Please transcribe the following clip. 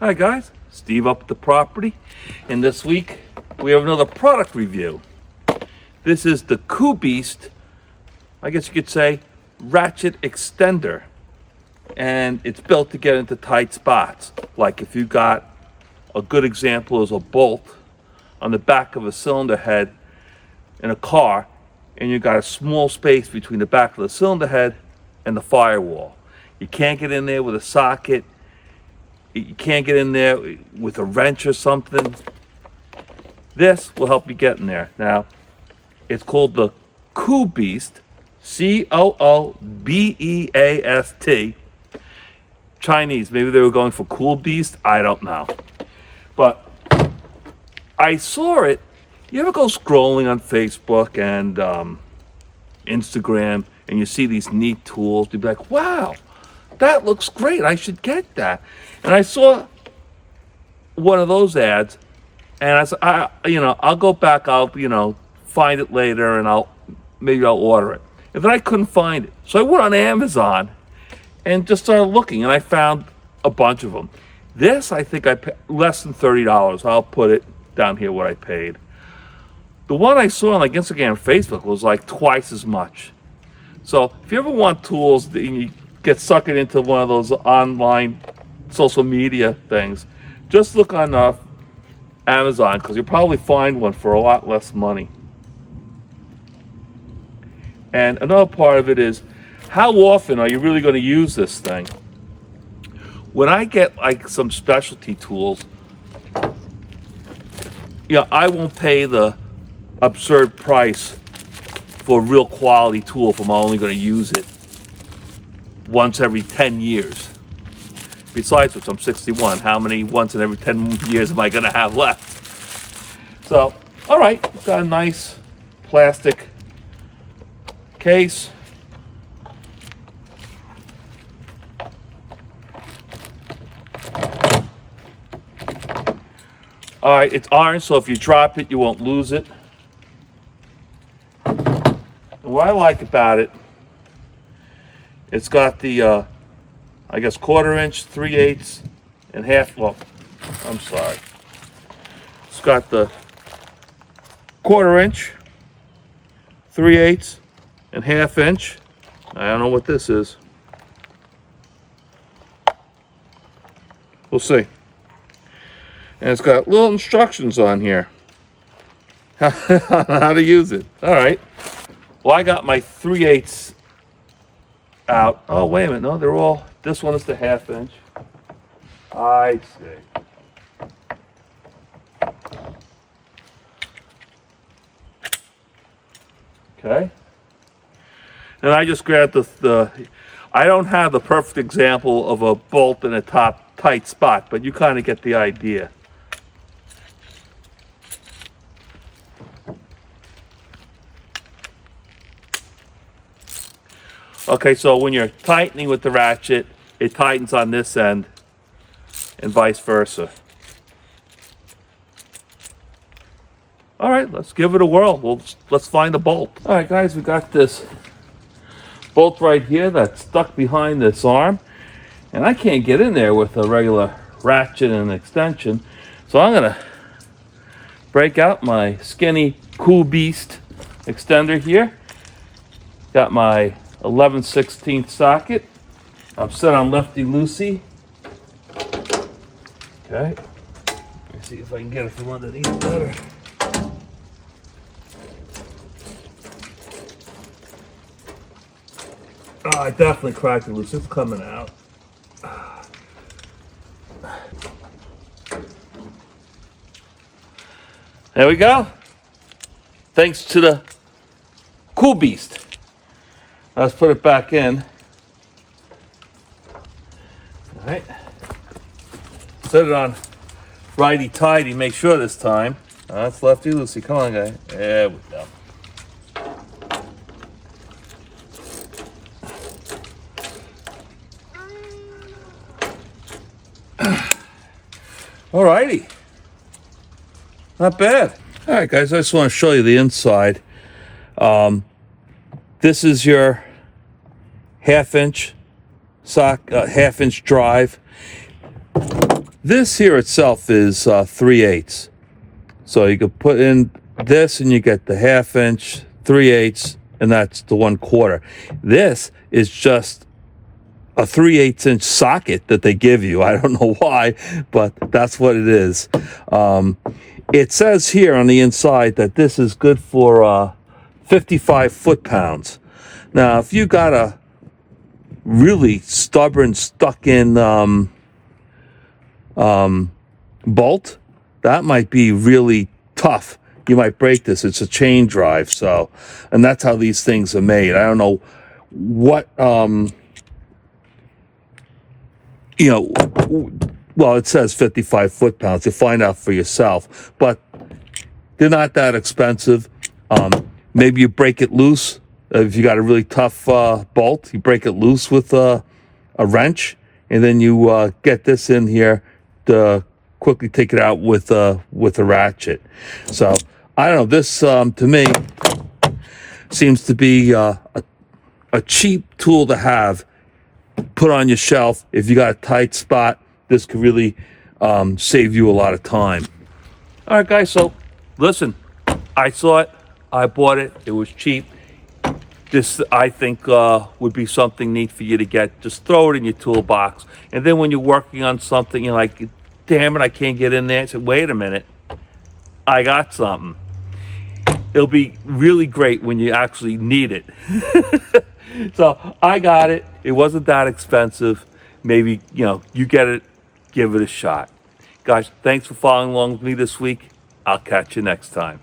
Hi guys, Steve up at the property, and this week we have another product review. This is the Coolbeast, I guess you could say, ratchet extender, and it's built to get into tight spots. Like if you got a good example is a bolt on the back of a cylinder head in a car, and you got a small space between the back of the cylinder head and the firewall. You can't get in there with a socket. You can't get in there with a wrench or something. This will help you get in there. Now, it's called the Coolbeast, Coolbeast. Chinese, maybe they were going for Coolbeast, I don't know. But I saw it. You ever go scrolling on Facebook and Instagram and you see these neat tools? You'd be like, wow, that looks great. I should get that. And I saw one of those ads, and I said, I'll go back. I'll, find it later, and maybe I'll order it. And then I couldn't find it, so I went on Amazon and just started looking, and I found a bunch of them. This, I think I paid less than $30. I'll put it down here what I paid. The one I saw on like Instagram and Facebook was like twice as much. So if you ever want tools that you get sucked into one of those online social media things, just look on Amazon, because you'll probably find one for a lot less money. And another part of it is, how often are you really going to use this thing? When I get like some specialty tools, I won't pay the absurd price for a real quality tool if I'm only going to use it once every 10 years. Besides which, I'm 61. How many once in every 10 years am I going to have left? So, all right, it's got a nice plastic case. All right, it's iron, so if you drop it, you won't lose it. And what I like about it, it's got the I guess 1/4 inch, 3/8, and half. Well, I'm sorry. It's got the 1/4 inch, 3/8, and ½ inch. I don't know what this is. We'll see. And it's got little instructions on here on how to use it. All right. Well, I got my 3/8 out. Oh, wait a minute. No, they're all. This one is the ½ inch. I see. Okay. And I just grabbed the I don't have the perfect example of a bolt in a top tight spot, but you kind of get the idea. Okay, so when you're tightening with the ratchet, it tightens on this end and vice versa. All right, let's give it a whirl. Let's find the bolt. All right, guys, we got this bolt right here that's stuck behind this arm, and I can't get in there with a regular ratchet and extension. So I'm gonna break out my skinny Coolbeast extender here. Got my 11/16 socket. I'm set on lefty-loosey. Okay. Let me see if I can get it from underneath better. Oh, I definitely cracked it loose. It's coming out. There we go. Thanks to the Coolbeast. Let's put it back in. All right. Set it on righty-tighty. Make sure this time. That's lefty-loosey. Come on, guy. There we go. All righty. Not bad. All right, guys. I just want to show you the inside. This is your ½ inch sock, ½ inch drive. This here itself is 3/8. So you could put in this and you get the 1/2 inch, 3/8, and that's the 1/4. This is just a 3/8 inch socket that they give you. I don't know why, but that's what it is. It says here on the inside that this is good for 55 foot-pounds. Now, if you got a really stubborn, stuck-in bolt, that might be really tough. You might break this. It's a chain drive, so, and that's how these things are made. I don't know what, well, it says 55 foot-pounds. You'll find out for yourself, but they're not that expensive. Maybe you break it loose. If you got a really tough bolt, you break it loose with a wrench, and then you get this in here to quickly take it out with a ratchet. So I don't know. This to me seems to be a cheap tool to have. Put on your shelf. If you got a tight spot, this could really save you a lot of time. All right, guys. So listen, I saw it. I bought it. It was cheap. This, I think, would be something neat for you to get. Just throw it in your toolbox. And then when you're working on something, you're like, damn it, I can't get in there. I said, wait a minute. I got something. It'll be really great when you actually need it. So I got it. It wasn't that expensive. Maybe, you get it, give it a shot. Guys, thanks for following along with me this week. I'll catch you next time.